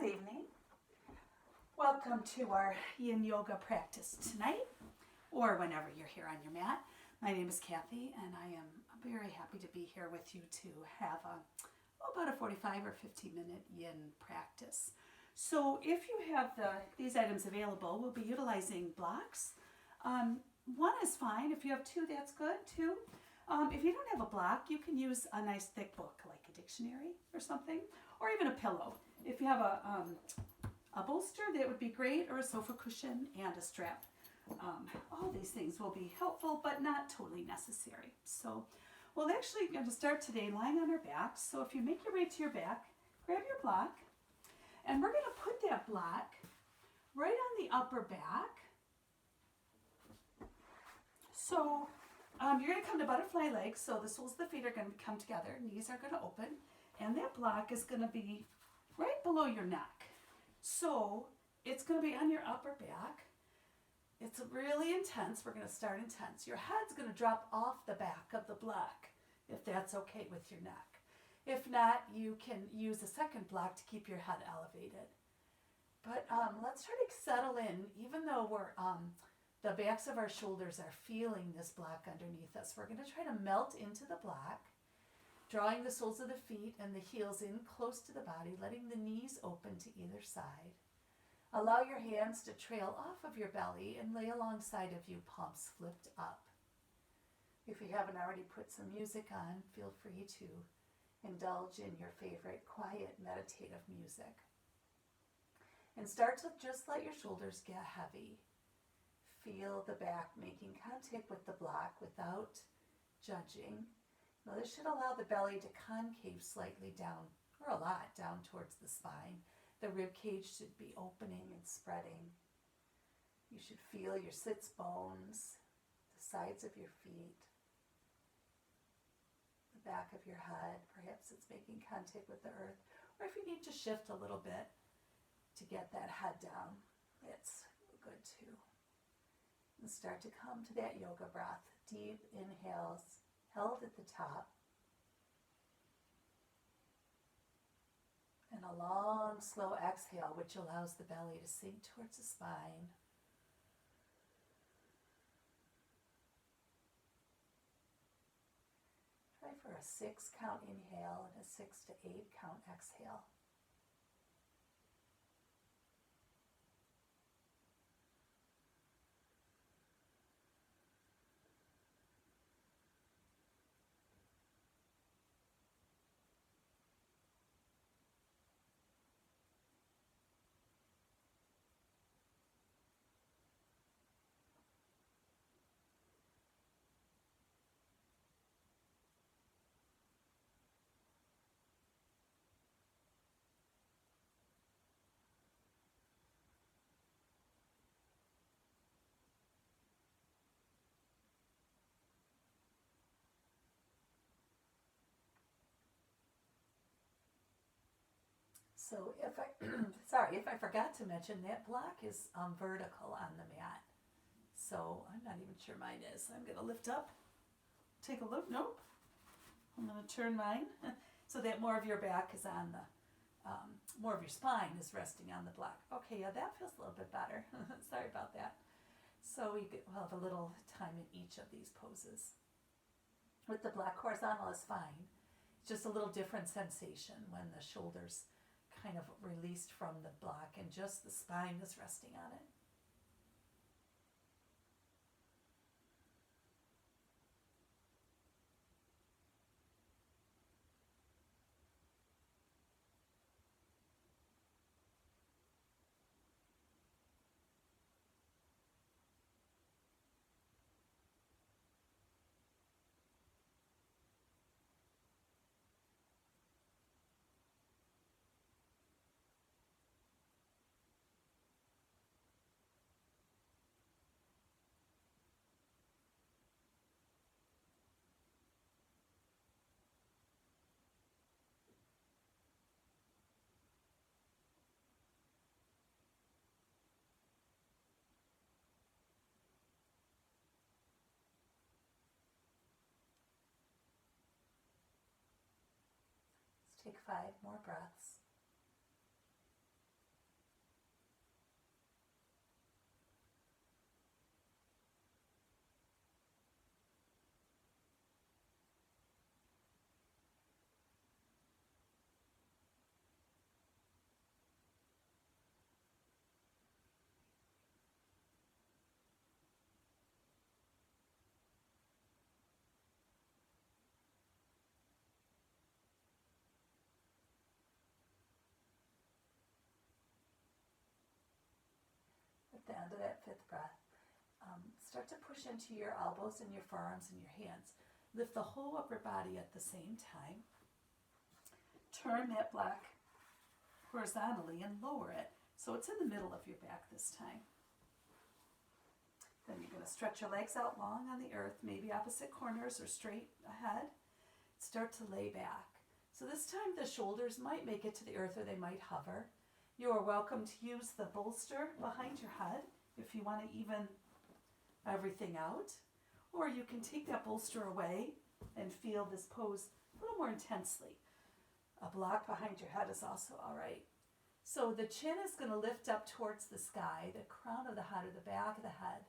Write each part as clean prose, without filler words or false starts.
evening. Welcome to our yin yoga practice tonight, or whenever you're here on your mat. My name is Kathy, and I am very happy to be here with you to have about a 45 or 50-minute yin practice. So if you have these items available, we'll be utilizing blocks. One is fine. If you have two, that's good too. If you don't have a block, you can use a nice thick book like a dictionary or something, or even a pillow. If you have a bolster, that would be great, or a sofa cushion and a strap. All these things will be helpful, but not totally necessary. So we're actually going to start today lying on our backs. So if you make your way to your back, grab your block, and we're going to put that block right on the upper back. So you're going to come to butterfly legs, so the soles of the feet are going to come together, knees are going to open, and that block is going to be right below your neck. So it's going to be on your upper back. It's really intense. We're going to start intense. Your head's going to drop off the back of the block, if that's okay with your neck. If not, you can use a second block to keep your head elevated. But let's try to settle in, even though the backs of our shoulders are feeling this block underneath us. We're going to try to melt into the block, drawing the soles of the feet and the heels in close to the body, letting the knees open to either side. Allow your hands to trail off of your belly and lay alongside of you, palms flipped up. If you haven't already put some music on, feel free to indulge in your favorite quiet meditative music. And start to just let your shoulders get heavy. Feel the back making contact with the block without judging. Now this should allow the belly to concave slightly down, or a lot down towards the spine. The rib cage should be opening and spreading. You should feel your sits bones, the sides of your feet, the back of your head. Perhaps it's making contact with the earth. Or if you need to shift a little bit to get that head down, that's good too. And start to come to that yoga breath. Deep inhales held at the top. And a long, slow exhale, which allows the belly to sink towards the spine. Try for a 6 count inhale and a 6 to 8 count exhale. So if I forgot to mention, that block is vertical on the mat. So I'm not even sure mine is. I'm going to lift up, take a look. Nope. I'm going to turn mine so that more of your back is on more of your spine is resting on the block. Okay, yeah, that feels a little bit better. Sorry about that. So we'll have a little time in each of these poses. With the block, horizontal is fine. It's just a little different sensation when the shoulders kind of released from the block and just the spine is resting on it. Take 5 more breaths. at the end of that fifth breath, start to push into your elbows and your forearms and your hands. Lift the whole upper body at the same time. Turn that block horizontally and lower it so it's in the middle of your back this time. Then you're going to stretch your legs out long on the earth, maybe opposite corners or straight ahead. Start to lay back. So this time the shoulders might make it to the earth or they might hover. You are welcome to use the bolster behind your head if you want to even everything out. Or you can take that bolster away and feel this pose a little more intensely. A block behind your head is also all right. So the chin is going to lift up towards the sky. The crown of the head or the back of the head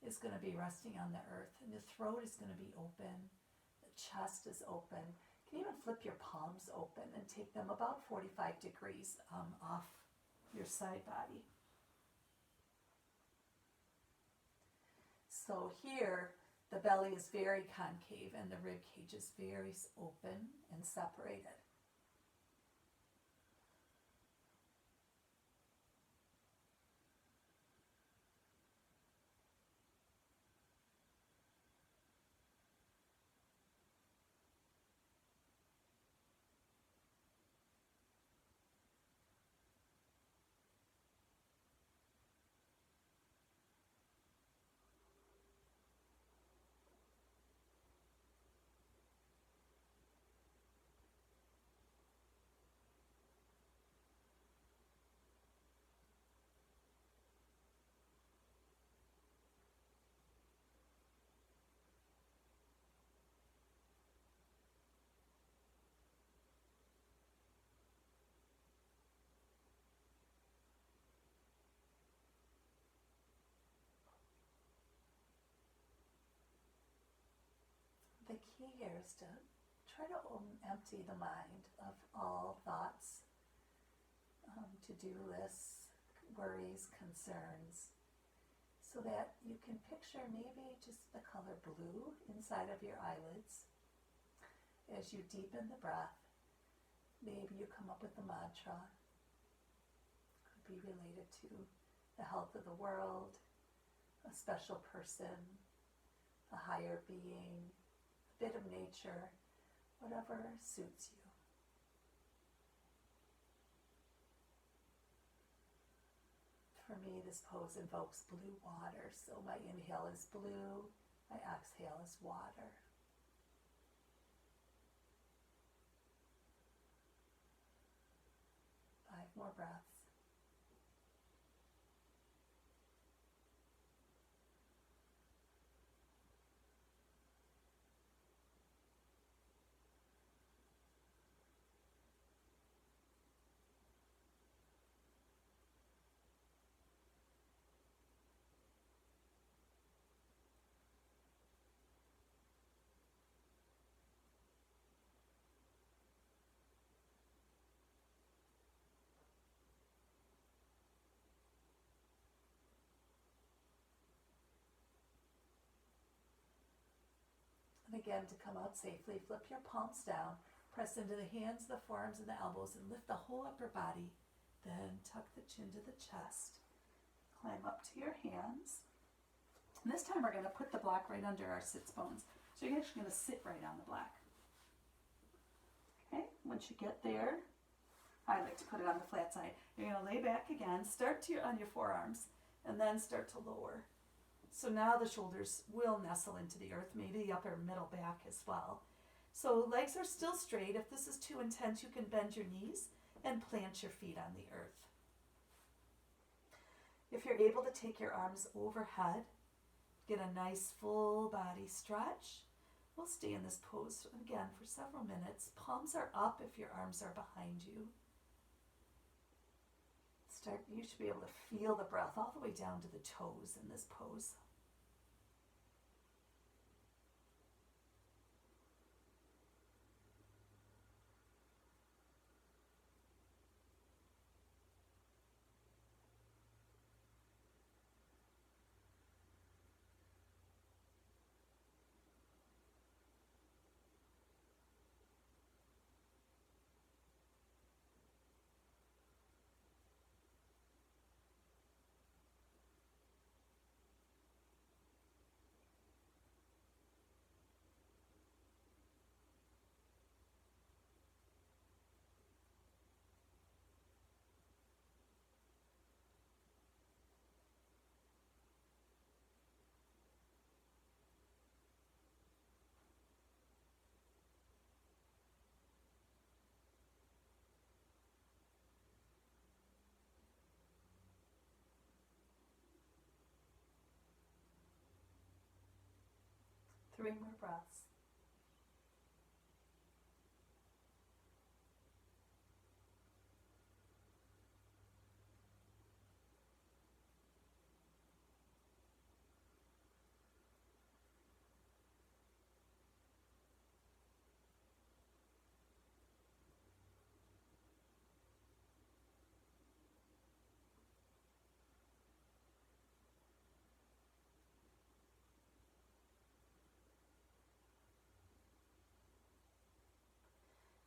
is going to be resting on the earth. And the throat is going to be open. The chest is open. You can even flip your palms open and take them about 45 degrees off your side body. So here, the belly is very concave and the rib cage is very open and separated. The key here is to try to empty the mind of all thoughts, to-do lists, worries, concerns, so that you can picture maybe just the color blue inside of your eyelids. As you deepen the breath, maybe you come up with a mantra. It could be related to the health of the world, a special person, a higher being, bit of nature, whatever suits you. For me, this pose invokes blue water, so my inhale is blue, my exhale is water. Five more breaths. And again, to come out safely, flip your palms down, press into the hands, the forearms, and the elbows, and lift the whole upper body. Then tuck the chin to the chest. Climb up to your hands. And this time we're going to put the block right under our sits bones. So you're actually going to sit right on the block. Okay, once you get there, I like to put it on the flat side. You're going to lay back again, start on your forearms, and then start to lower. So now the shoulders will nestle into the earth, maybe the upper middle back as well. So legs are still straight. If this is too intense, you can bend your knees and plant your feet on the earth. If you're able to take your arms overhead, get a nice full body stretch. We'll stay in this pose again for several minutes. Palms are up if your arms are behind you. You should be able to feel the breath all the way down to the toes in this pose. 3 more breaths.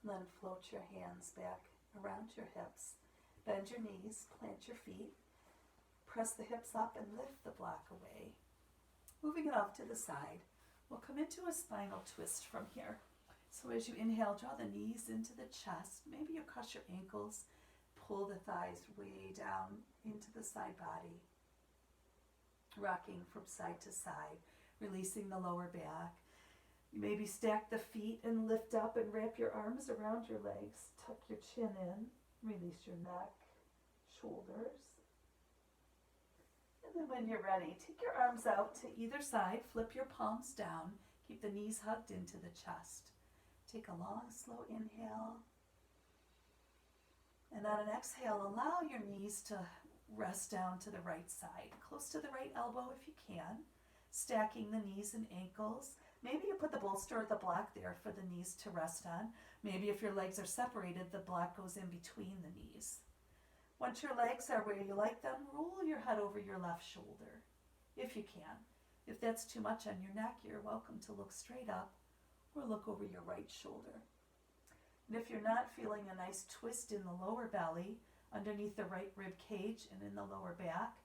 And then float your hands back around your hips. Bend your knees, plant your feet, press the hips up and lift the block away. Moving it off to the side, we'll come into a spinal twist from here. So as you inhale, draw the knees into the chest. Maybe you cross your ankles, pull the thighs way down into the side body. Rocking from side to side, releasing the lower back. You maybe stack the feet and lift up and wrap your arms around your legs. Tuck your chin in, release your neck, shoulders. And then when you're ready, take your arms out to either side, flip your palms down, keep the knees hugged into the chest. Take a long, slow inhale. And on an exhale, allow your knees to rest down to the right side, close to the right elbow if you can, stacking the knees and ankles. Maybe you put the bolster or the block there for the knees to rest on. Maybe if your legs are separated, the block goes in between the knees. Once your legs are where you like them, roll your head over your left shoulder, if you can. If that's too much on your neck, you're welcome to look straight up or look over your right shoulder. And if you're not feeling a nice twist in the lower belly, underneath the right rib cage and in the lower back,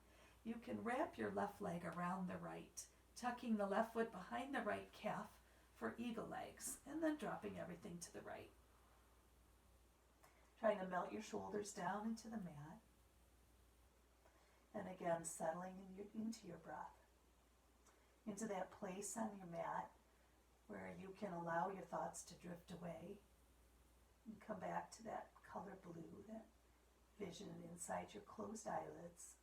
you can wrap your left leg around the right, tucking the left foot behind the right calf for eagle legs, and then dropping everything to the right. Trying to melt your shoulders down into the mat. And again, settling into your breath. Into that place on your mat where you can allow your thoughts to drift away. And come back to that color blue, that vision inside your closed eyelids.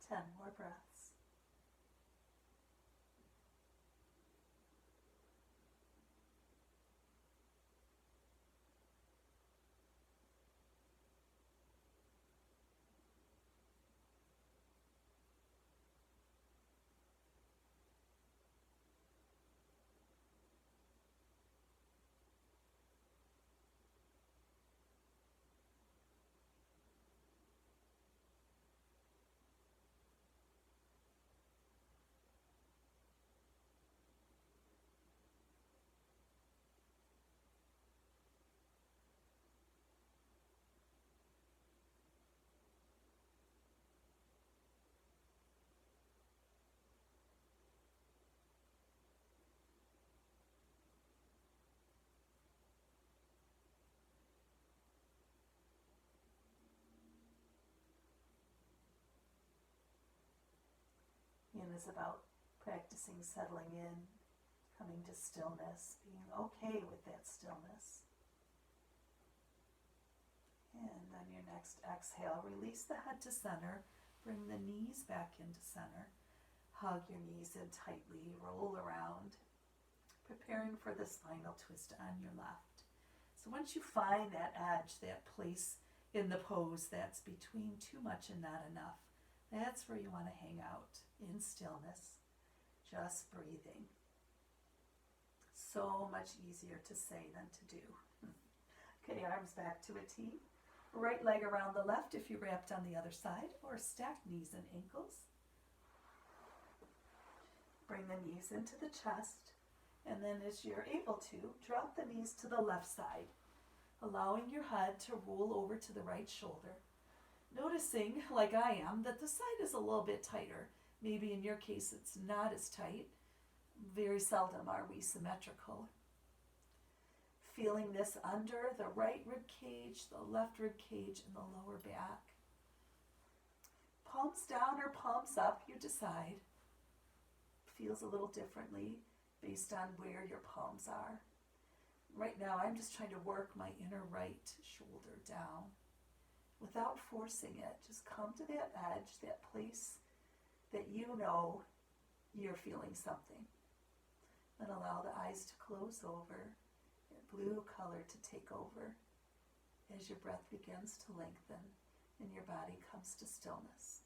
Ten more breaths. Yin is about practicing settling in, coming to stillness, being okay with that stillness. And on your next exhale, release the head to center, bring the knees back into center, hug your knees in tightly, roll around, preparing for this final twist on your left. So once you find that edge, that place in the pose that's between too much and not enough, that's where you want to hang out in stillness, just breathing. So much easier to say than to do. Okay, arms back to a T. Right leg around the left if you wrapped on the other side, or stack knees and ankles. Bring the knees into the chest, and then as you're able to, drop the knees to the left side, allowing your head to roll over to the right shoulder. Noticing, like I am, that the side is a little bit tighter. Maybe in your case it's not as tight. Very seldom are we symmetrical. Feeling this under the right rib cage, the left rib cage, and the lower back. Palms down or palms up, you decide. Feels a little differently based on where your palms are. Right now, I'm just trying to work my inner right shoulder down without forcing it. Just come to that edge, that place that you know you're feeling something. Then allow the eyes to close over, that blue color to take over as your breath begins to lengthen and your body comes to stillness.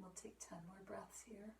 We'll take 10 more breaths here.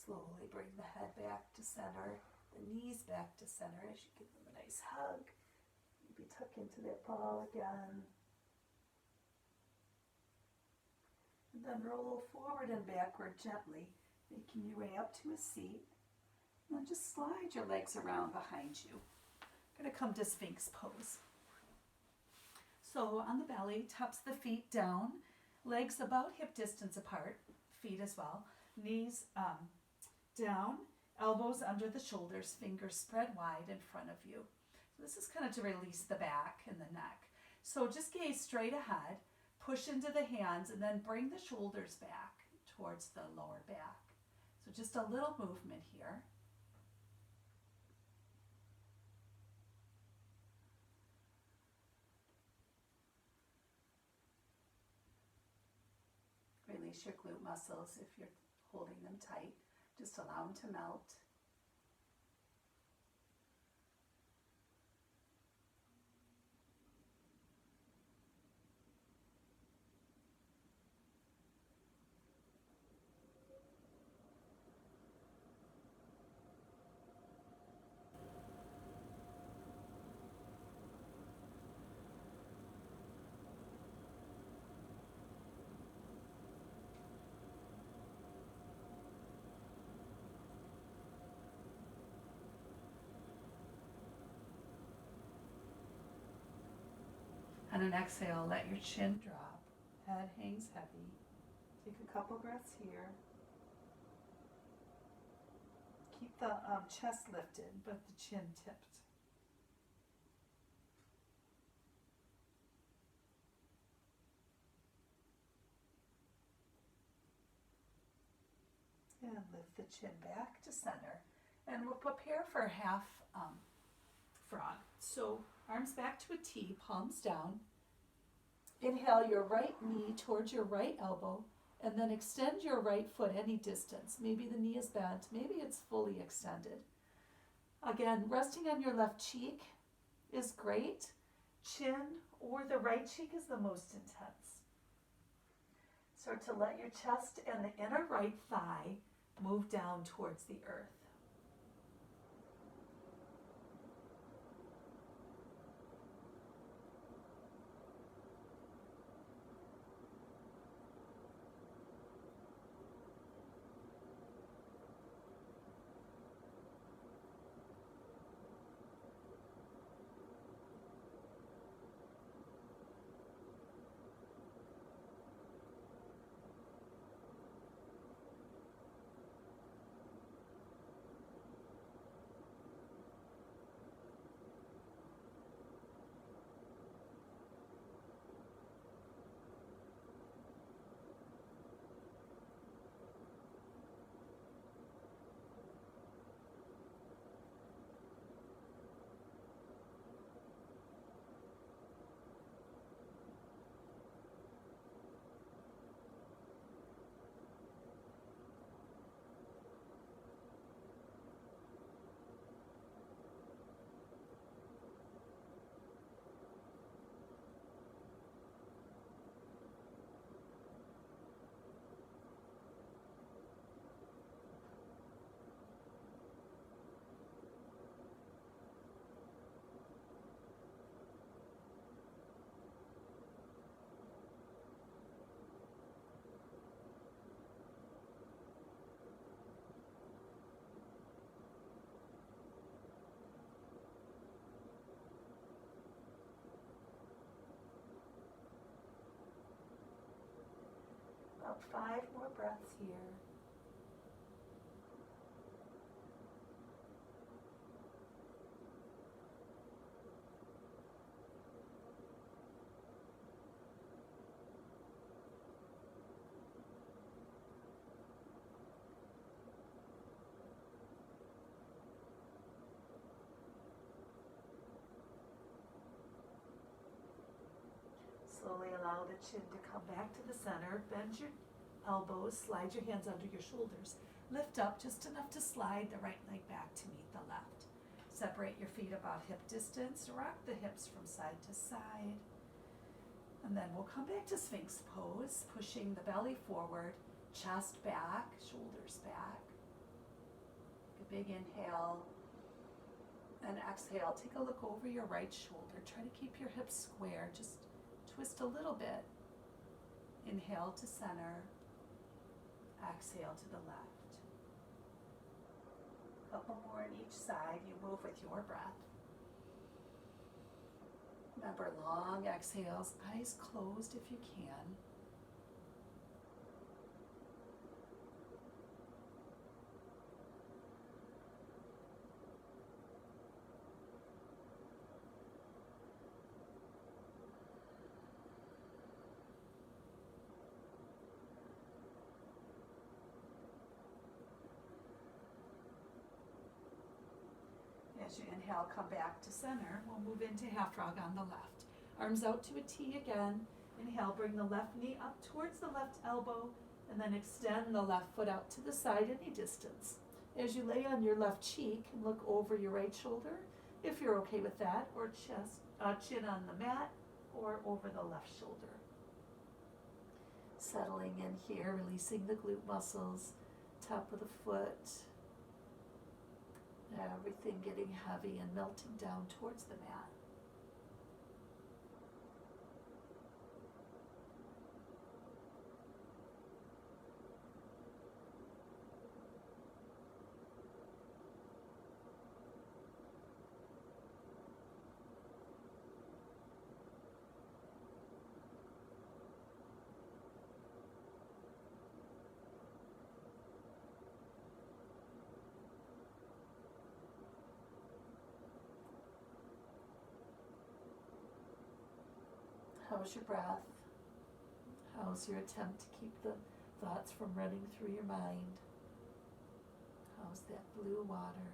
Slowly bring the head back to center, the knees back to center as you give them a nice hug. Maybe tuck into that ball again. And then roll forward and backward gently, making your way up to a seat. And then just slide your legs around behind you. Going to come to Sphinx pose. So on the belly, taps the feet down, legs about hip distance apart, feet as well, knees down, elbows under the shoulders, fingers spread wide in front of you. So this is kind of to release the back and the neck. So just gaze straight ahead, push into the hands, and then bring the shoulders back towards the lower back. So So just a little movement here. Release your glute muscles if you're holding them tight. Just allow them to melt. On an exhale, let your chin drop. Head hangs heavy. Take a couple breaths here. Keep the chest lifted, but the chin tipped. And lift the chin back to center. And we'll prepare for half frog. So arms back to a T, palms down. Inhale your right knee towards your right elbow, and then extend your right foot any distance. Maybe the knee is bent, maybe it's fully extended. Again, resting on your left cheek is great. Chin or the right cheek is the most intense. Start to let your chest and the inner right thigh move down towards the earth. About 5 more breaths here. Slowly allow the chin to come back to the center. Bend your elbows, slide your hands under your shoulders. Lift up just enough to slide the right leg back to meet the left. Separate your feet about hip distance. Rock the hips from side to side. And then we'll come back to Sphinx pose, pushing the belly forward, chest back, shoulders back. Take a big inhale. And exhale. Take a look over your right shoulder. Try to keep your hips square. Just twist a little bit. Inhale to center. Exhale to the left. Couple more on each side. You move with your breath. Remember, long exhales, eyes closed if you can. As you inhale, come back to center. We'll move into half frog on the left. Arms out to a T again. Inhale, bring the left knee up towards the left elbow, and then extend the left foot out to the side any distance. As you lay on your left cheek, look over your right shoulder, if you're okay with that, or chin on the mat, or over the left shoulder. Settling in here, releasing the glute muscles, top of the foot, everything getting heavy and melting down towards the mat. How's your breath? How's your attempt to keep the thoughts from running through your mind? How's that blue water?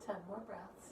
Ten more breaths.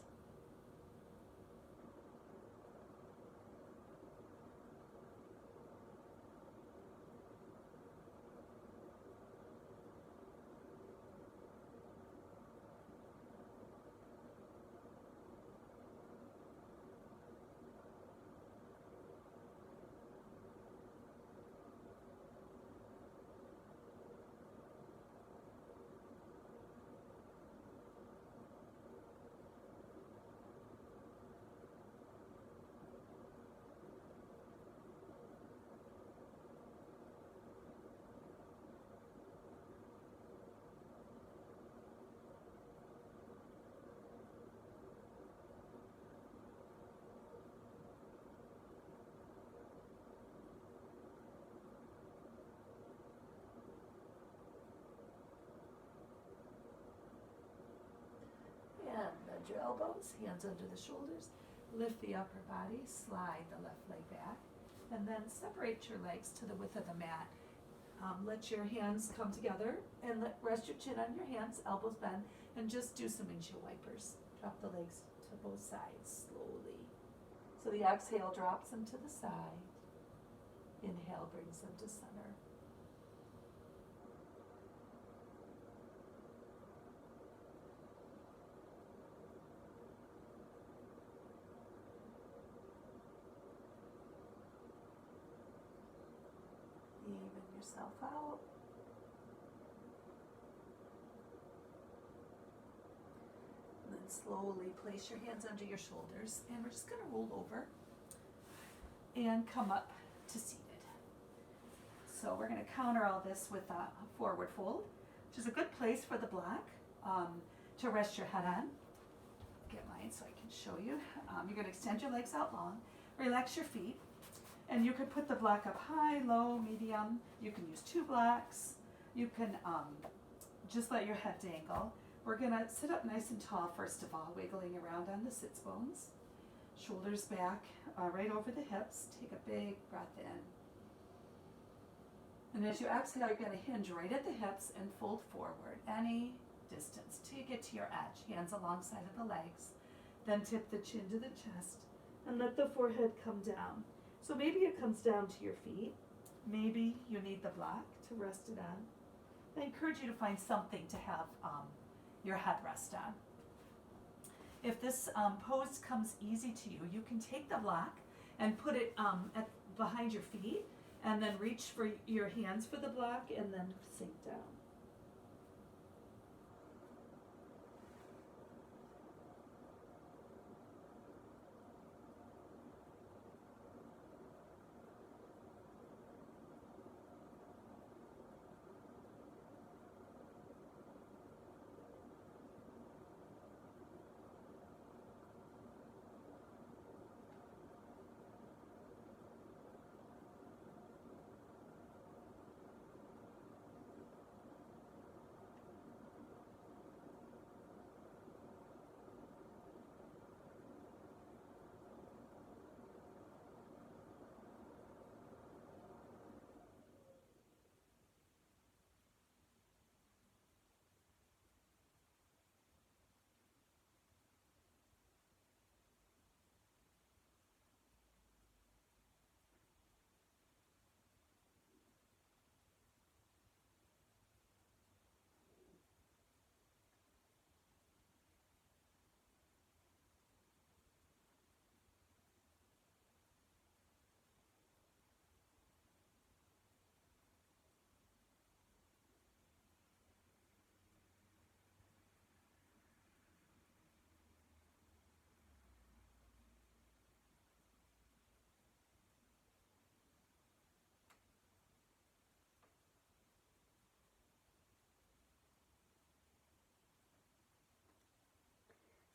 And bend your elbows, hands under the shoulders, lift the upper body, slide the left leg back, and then separate your legs to the width of the mat. Let your hands come together and rest your chin on your hands, elbows bend, and just do some windshield wipers. Drop the legs to both sides slowly. So the exhale drops them to the side. Inhale brings them to center. Even yourself out. And then slowly place your hands under your shoulders, and we're just going to roll over and come up to seated. So we're going to counter all this with a forward fold, which is a good place for the block to rest your head on. Get mine so I can show you. You're going to extend your legs out long, relax your feet. And you could put the block up high, low, medium. You can use 2 blocks. You can just let your head dangle. We're gonna sit up nice and tall first of all, wiggling around on the sits bones. Shoulders back, right over the hips. Take a big breath in. And as you exhale, you're gonna hinge right at the hips and fold forward any distance till you get to your edge. Hands alongside of the legs. Then tip the chin to the chest and let the forehead come down. So maybe it comes down to your feet. Maybe you need the block to rest it on. I encourage you to find something to have your head rest on. If this pose comes easy to you, you can take the block and put it behind your feet and then reach for your hands for the block and then sink down.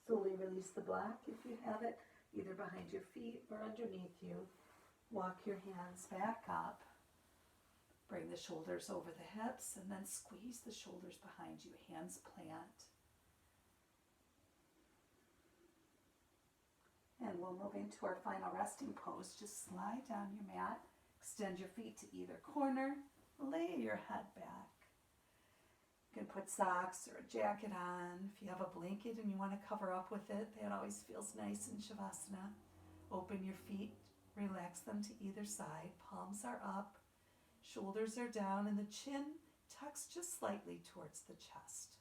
Slowly release the block if you have it, either behind your feet or underneath you. Walk your hands back up. Bring the shoulders over the hips and then squeeze the shoulders behind you. Hands plant. And we'll move into our final resting pose. Just slide down your mat, extend your feet to either corner, lay your head back. You can put socks or a jacket on. If you have a blanket and you want to cover up with it, that always feels nice in Shavasana. Open your feet, relax them to either side. Palms are up, shoulders are down, and the chin tucks just slightly towards the chest.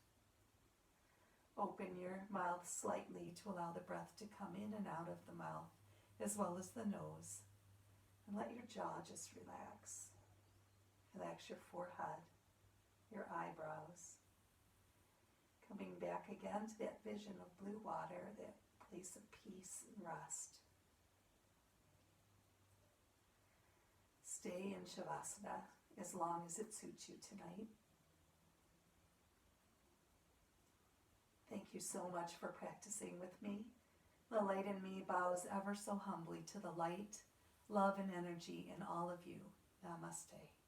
Open your mouth slightly to allow the breath to come in and out of the mouth, as well as the nose. And let your jaw just relax. Relax your forehead, your eyebrows. Coming back again to that vision of blue water, that place of peace and rest. Stay in Shavasana as long as it suits you tonight. Thank you so much for practicing with me. The light in me bows ever so humbly to the light, love, and energy in all of you. Namaste.